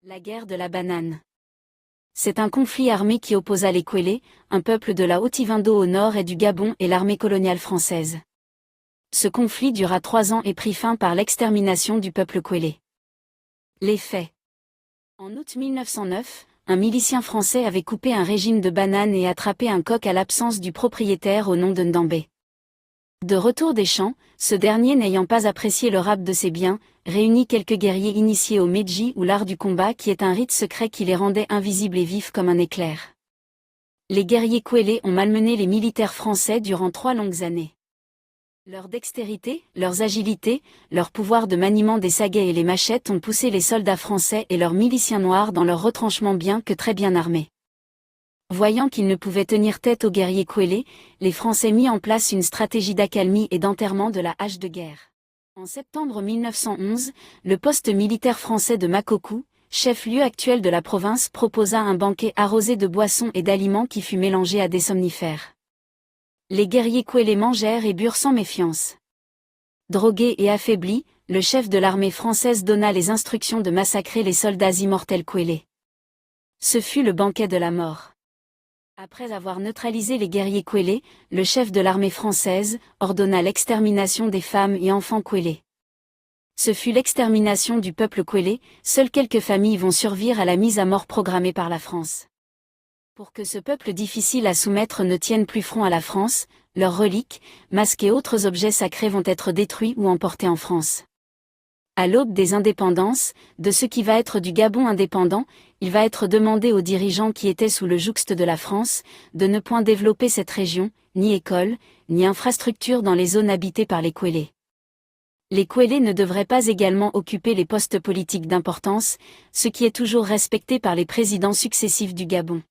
La guerre de la banane. C'est un conflit armé qui opposa les Kwélé, un peuple de la Haut-Ivindo au nord et du Gabon et l'armée coloniale française. Ce conflit dura 3 ans et prit fin par l'extermination du peuple Kwélé. Les faits. En août 1909, un milicien français avait coupé un régime de bananes et attrapé un coq à l'absence du propriétaire au nom de Ndambé. De retour des champs, ce dernier n'ayant pas apprécié le rapt de ses biens, réunit quelques guerriers initiés au Meji ou l'art du combat qui est un rite secret qui les rendait invisibles et vifs comme un éclair. Les guerriers Kwélé ont malmené les militaires français durant 3 longues années. Leur dextérité, leur agilité, leur pouvoir de maniement des saguets et les machettes ont poussé les soldats français et leurs miliciens noirs dans leurs retranchements bien que très bien armés. Voyant qu'ils ne pouvaient tenir tête aux guerriers Kwélé, les Français mis en place une stratégie d'accalmie et d'enterrement de la hache de guerre. En septembre 1911, le poste militaire français de Makokou, chef-lieu actuel de la province, proposa un banquet arrosé de boissons et d'aliments qui fut mélangé à des somnifères. Les guerriers Kwélé mangèrent et burent sans méfiance. Drogué et affaibli, le chef de l'armée française donna les instructions de massacrer les soldats immortels Kwélé. Ce fut le banquet de la mort. Après avoir neutralisé les guerriers Kwélé, le chef de l'armée française ordonna l'extermination des femmes et enfants Kwélé. Ce fut l'extermination du peuple Kwélé, seules quelques familles vont survivre à la mise à mort programmée par la France. Pour que ce peuple difficile à soumettre ne tienne plus front à la France, leurs reliques, masques et autres objets sacrés vont être détruits ou emportés en France. À l'aube des indépendances, de ce qui va être du Gabon indépendant, il va être demandé aux dirigeants qui étaient sous le jouxte de la France, de ne point développer cette région, ni école, ni infrastructure dans les zones habitées par les Kwélé. Les Kwélé ne devraient pas également occuper les postes politiques d'importance, ce qui est toujours respecté par les présidents successifs du Gabon.